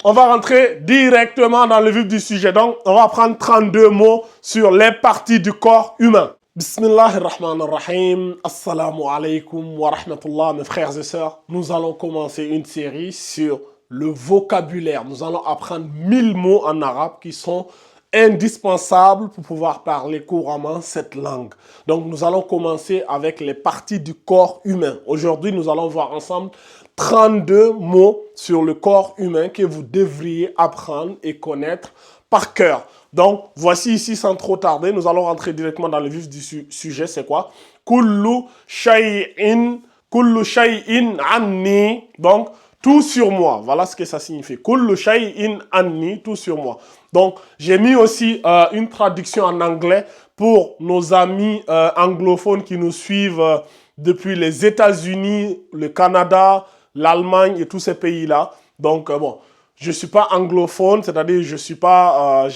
on va rentrer directement dans le vif du sujet. Donc, on va prendre 32 mots sur les parties du corps humain. Bismillahirrahmanirrahim. Assalamu alaikum wa rahmatullah, mes frères et sœurs. Nous allons commencer une série sur le vocabulaire. Nous allons apprendre 1000 mots en arabe qui sont indispensables pour pouvoir parler couramment cette langue. Donc, nous allons commencer avec les parties du corps humain. Aujourd'hui, nous allons voir ensemble 32 mots sur le corps humain que vous devriez apprendre et connaître par cœur. Donc, voici ici, sans trop tarder, nous allons rentrer directement dans le vif du sujet. C'est quoi? Kullu shay'in anni. Donc, tout sur moi. Voilà ce que ça signifie. Kullu shay'in anni, tout sur moi. Donc, j'ai mis aussi une traduction en anglais pour nos amis anglophones qui nous suivent depuis les États-Unis, le Canada, l'Allemagne et tous ces pays-là. Donc, bon, je ne suis pas anglophone, c'est-à-dire je ne suis pas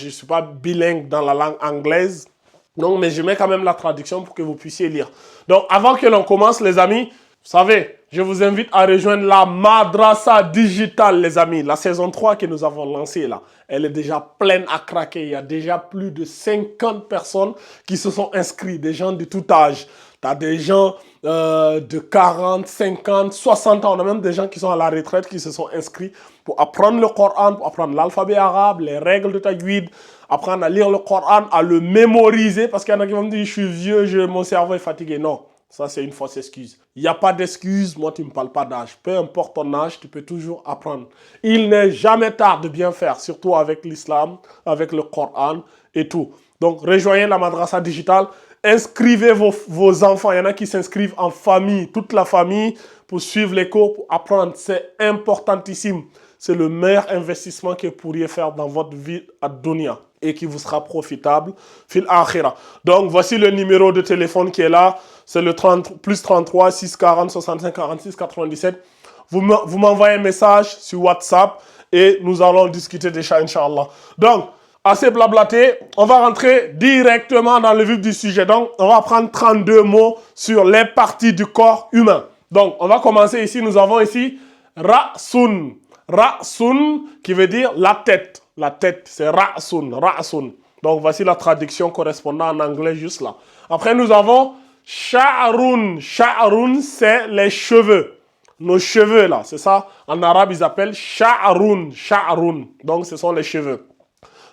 bilingue dans la langue anglaise. Donc, mais je mets quand même la traduction pour que vous puissiez lire. Donc, avant que l'on commence, les amis, vous savez, je vous invite à rejoindre la Madrasa Digitale, les amis. La saison 3 que nous avons lancée là, elle est déjà pleine à craquer. Il y a déjà plus de 50 personnes qui se sont inscrites, des gens de tout âge. Tu as des gens de 40, 50, 60 ans. On a même des gens qui sont à la retraite qui se sont inscrits pour apprendre le Coran, pour apprendre l'alphabet arabe, les règles de tajwid, apprendre à lire le Coran, à le mémoriser. Parce qu'il y en a qui vont me dire, je suis vieux, mon cerveau est fatigué. Non, ça c'est une fausse excuse. Il n'y a pas d'excuse, moi tu ne me parles pas d'âge. Peu importe ton âge, tu peux toujours apprendre. Il n'est jamais tard de bien faire, surtout avec l'islam, avec le Coran et tout. Donc rejoignez la Madrasa Digitale. Inscrivez vos enfants. Il y en a qui s'inscrivent en famille, toute la famille, pour suivre les cours, pour apprendre. C'est importantissime. C'est le meilleur investissement que vous pourriez faire dans votre vie à dunya et qui vous sera profitable fil akhira. Donc, voici le numéro de téléphone qui est là. C'est le plus 33 640 65 46 97. Vous m'envoyez un message sur WhatsApp et nous allons discuter déjà, Inch'Allah. Donc, assez blablaté, on va rentrer directement dans le vif du sujet. Donc, on va prendre 32 mots sur les parties du corps humain. Donc, on va commencer ici. Nous avons ici Ra'sun. Ra'sun qui veut dire la tête. La tête, c'est Ra'sun. Ra'sun. Donc, voici la traduction correspondant en anglais juste là. Après, nous avons Sha'run. Sha'run, c'est les cheveux. Nos cheveux là, c'est ça. En arabe, ils appellent Sha'run. Sha'run. Donc, ce sont les cheveux.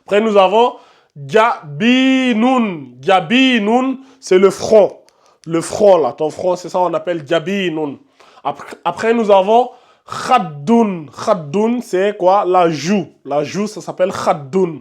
Après, nous avons Jabinun. Jabinun, c'est le front. Le front, là. Ton front, c'est ça, on appelle Jabinun. Après, nous avons Khaddun. Khaddun, c'est quoi? La joue. La joue, ça s'appelle Khaddun.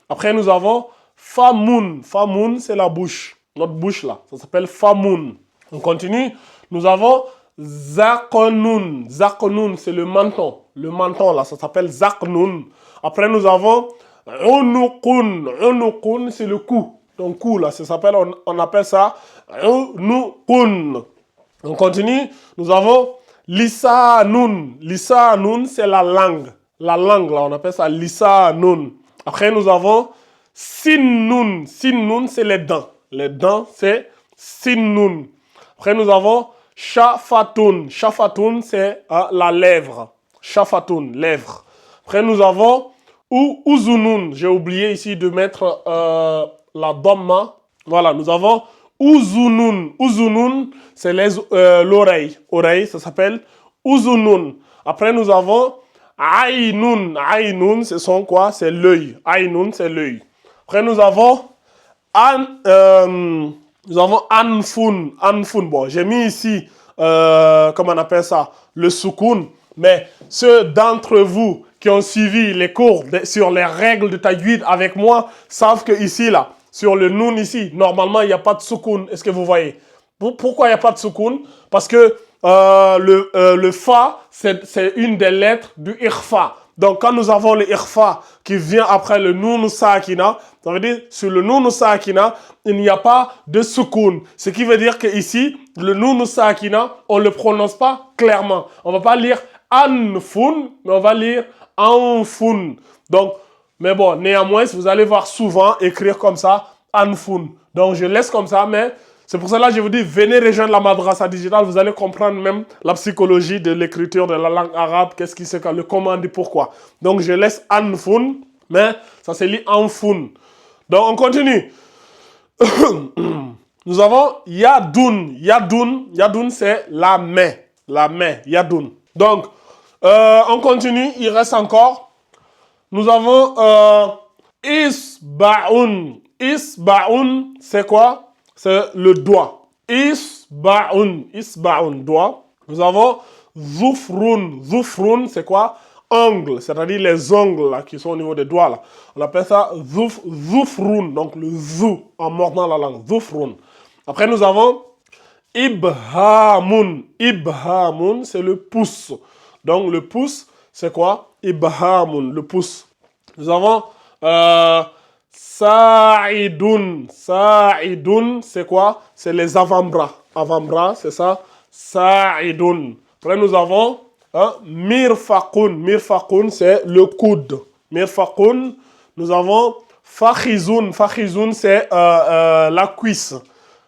Après, nous avons Famun. Famun, c'est la bouche. Notre bouche, là. Ça s'appelle Famun. On continue. Nous avons Zaqnun. Zaqnun, c'est le menton. Le menton, là, ça s'appelle Zaqnun. Après, nous avons Unuqun. Unuqun, c'est le cou. Donc, cou, là, ça s'appelle, on appelle ça Unuqun. On continue. Nous avons Lisanun. Lisanun, c'est la langue. La langue, là, on appelle ça Lisanun. Après, nous avons Sinnun. Sinnun, c'est les dents. Les dents, c'est Sinnun. Après, nous avons Shafatun. Shafatun, c'est la lèvre. Shafatun, lèvre. Après, nous avons Uzunun. J'ai oublié ici de mettre la dhamma. Voilà, nous avons Uzunun. Uzunun, c'est l'oreille. Oreille, ça s'appelle Uzunun. Après, nous avons Aynun. Aynun, ce sont quoi? C'est l'œil. Aynun, c'est l'œil. Après, nous avons Anfun. Anfun. Bon, j'ai mis ici, comment on appelle ça? Le soukoun. Mais ceux d'entre vous qui ont suivi les cours sur les règles de tajwid avec moi savent que ici, là, sur le noun ici, normalement, il n'y a pas de soukoun. Est-ce que vous voyez? Pourquoi il n'y a pas de soukoun? Parce que le fa, c'est une des lettres du ikhfa. Donc, quand nous avons le ikhfa qui vient après le noun sakina, ça veut dire sur le noun sakina, il n'y a pas de soukoun. Ce qui veut dire qu'ici, le noun sakina, on ne le prononce pas clairement. On ne va pas lire anfun, mais on va lire anfun. Donc, mais bon, néanmoins, vous allez voir souvent écrire comme ça, anfun. Donc, je laisse comme ça, mais C'est pour cela que je vous dis, venez rejoindre la Madrasa Digital, vous allez comprendre même la psychologie de l'écriture de la langue arabe, qu'est-ce qui se passe, le comment et pourquoi. Donc je laisse Anfoun, mais ça se lit Anfoun. Donc on continue. Nous avons Yadoun. Yadoun c'est la main. La main, Yadoun. Donc, on continue, il reste encore. Nous avons Isba'un. Isba'un, c'est quoi? C'est le doigt. Isba'un, doigt. Nous avons Zoufroun. Zoufroun, c'est quoi? Ongle, c'est-à-dire les ongles là, qui sont au niveau des doigts. Là. On appelle ça Zoufroun, donc le zou en mordant la langue. Zoufroun. Après, nous avons Ibhamun. Ibhamun, c'est le pouce. Donc, le pouce, c'est quoi? Ibhamun, le pouce. Nous avons Sa'idoun. Sa'idoun, c'est quoi? C'est les avant-bras. Avant-bras, c'est ça. Sa'idoun. Après, nous avons Mirfaqun. Mirfaqun, c'est le coude. Mirfaqun. Nous avons Fakhizoun. Fakhizoun, c'est la cuisse.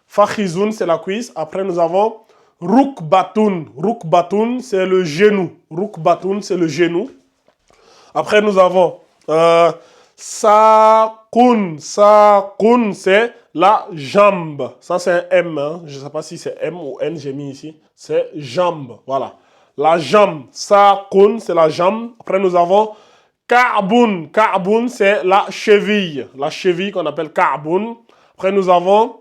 Fakhizoun, c'est la cuisse. Après, nous avons Rukbatoun. Rukbatoun, c'est le genou. Rukbatoun, c'est le genou. Après, nous avons Saqun. Saqun, c'est la jambe. Ça, c'est un M. Hein. Je ne sais pas si c'est M ou N, j'ai mis ici. C'est jambe. Voilà. La jambe. Saqun, c'est la jambe. Après, nous avons Ka'boun. Ka'boun, c'est la cheville. La cheville qu'on appelle Ka'boun. Après, nous avons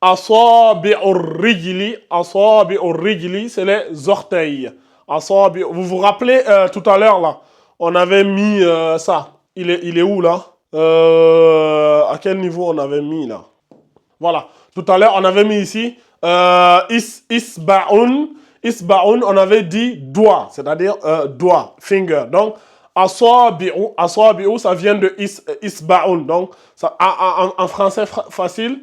Asabi'ur rijli. Asabi'ur rijli, c'est les orteils. Vous vous rappelez tout à l'heure là, on avait mis ça. Il est où là? À quel niveau on avait mis là? Voilà. Tout à l'heure, on avait mis ici Isba'un. Isba'un, on avait dit doigt, c'est-à-dire doigt, finger. Donc, Asabi'u, ça vient de Isba'un. Donc, ça, en français facile,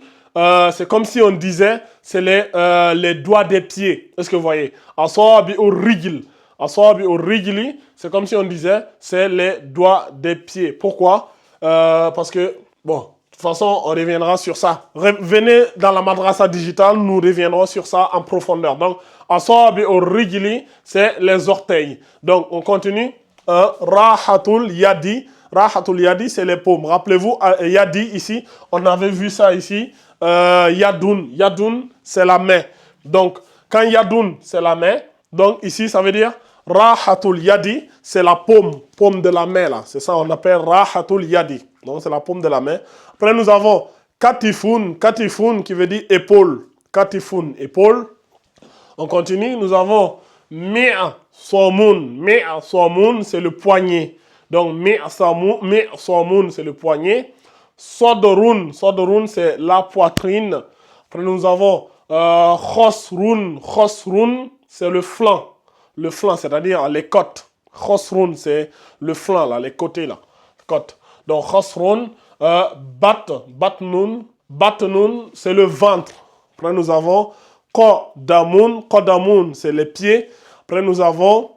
c'est comme si on disait, c'est les doigts des pieds. Est-ce que vous voyez? Asabi'u rijl. Asabi'u rijli, c'est comme si on disait, c'est les doigts des pieds. Pourquoi? Parce que, bon, de toute façon, on reviendra sur ça. Venez dans la Madrasa Digital, nous reviendrons sur ça en profondeur. Donc, Asabi'u rijli, c'est les orteils. Donc, on continue. Rahatul Yadi. Rahatul Yadi, c'est les paumes. Rappelez-vous, Yadi, ici, on avait vu ça ici. Yadoun. Yadoun, c'est la main. Donc, quand Yadoun, c'est la main, donc ici, ça veut dire Rahatul Yadi, c'est la paume. Paume de la main, là. C'est ça, on appelle Rahatul Yadi. Donc, c'est la paume de la main. Après, nous avons Katifun. Katifun, qui veut dire épaule. Katifun, épaule. On continue. Nous avons Mi'a Somun. Mi'a Somun, c'est le poignet. Donc, Mi'a Somun, c'est le poignet. Sodorun. Sodorun, c'est la poitrine. Après, nous avons Khosrun. Khosrun, c'est le flanc. Le flanc, c'est-à-dire les côtes. Khosrun, c'est le flanc, là, les côtés, là. Côtes. Donc, Khosrun. Batnun. Batnun, c'est le ventre. Après, nous avons Qodamun. Qodamun, c'est les pieds. Après, nous avons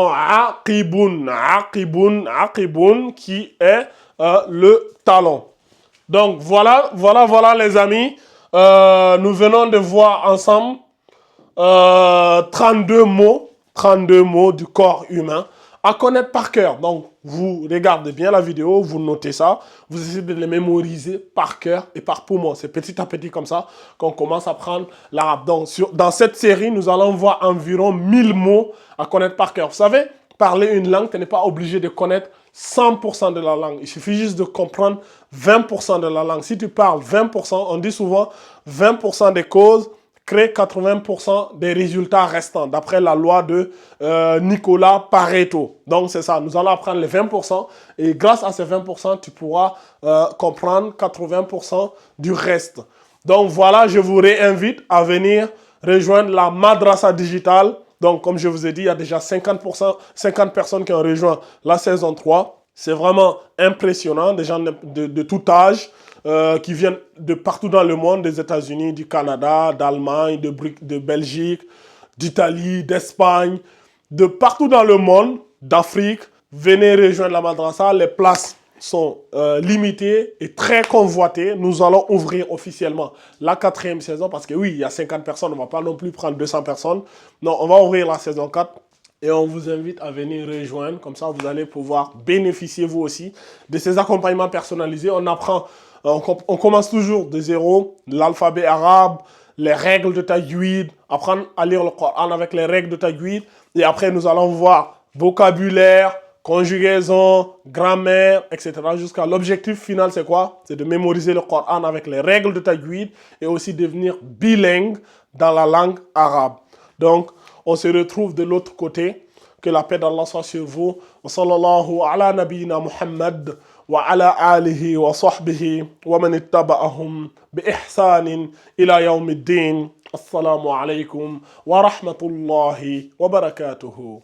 Aqibun. Aqibun. Aqibun, qui est le talon. Donc, voilà les amis. Nous venons de voir ensemble 32 mots du corps humain à connaître par cœur. Donc, vous regardez bien la vidéo, vous notez ça, vous essayez de les mémoriser par cœur et par poumon. C'est petit à petit comme ça qu'on commence à prendre l'arabe. Donc, dans cette série, nous allons voir environ 1000 mots à connaître par cœur. Vous savez, parler une langue, tu n'es pas obligé de connaître 100% de la langue. Il suffit juste de comprendre 20% de la langue. Si tu parles 20%, on dit souvent 20% des causes créent 80% des résultats restants, d'après la loi de Nicolas Pareto. Donc, c'est ça. Nous allons apprendre les 20% et grâce à ces 20%, tu pourras comprendre 80% du reste. Donc, voilà, je vous réinvite à venir rejoindre la Madrasa Digital. Donc, comme je vous ai dit, il y a déjà 50 personnes qui ont rejoint la saison 3. C'est vraiment impressionnant, des gens de tout âge qui viennent de partout dans le monde, des États-Unis, du Canada, d'Allemagne, de Belgique, d'Italie, d'Espagne, de partout dans le monde, d'Afrique. Venez rejoindre la Madrasa, les places sont limitées et très convoitées, nous allons ouvrir officiellement la 4e saison parce que oui, il y a 50 personnes, on ne va pas non plus prendre 200 personnes. Non, on va ouvrir la saison 4 et on vous invite à venir rejoindre. Comme ça, vous allez pouvoir bénéficier vous aussi de ces accompagnements personnalisés. On apprend, on commence toujours de zéro, l'alphabet arabe, les règles de tajwid, apprendre à lire le Coran avec les règles de tajwid. Et après, nous allons voir vocabulaire, conjugaison, grammaire, etc. Jusqu'à l'objectif final, c'est quoi? C'est de mémoriser le Coran avec les règles de tajwid et aussi devenir bilingue dans la langue arabe. Donc, on se retrouve de l'autre côté. Que la paix d'Allah soit sur vous. Wa sallallahu ala nabiyyina Muhammad wa ala alihi wa sahbihi wa man ittaba'ahum bi ihsanin ila yawmiddin. Assalamu alaikum wa rahmatullahi wa barakatuhu.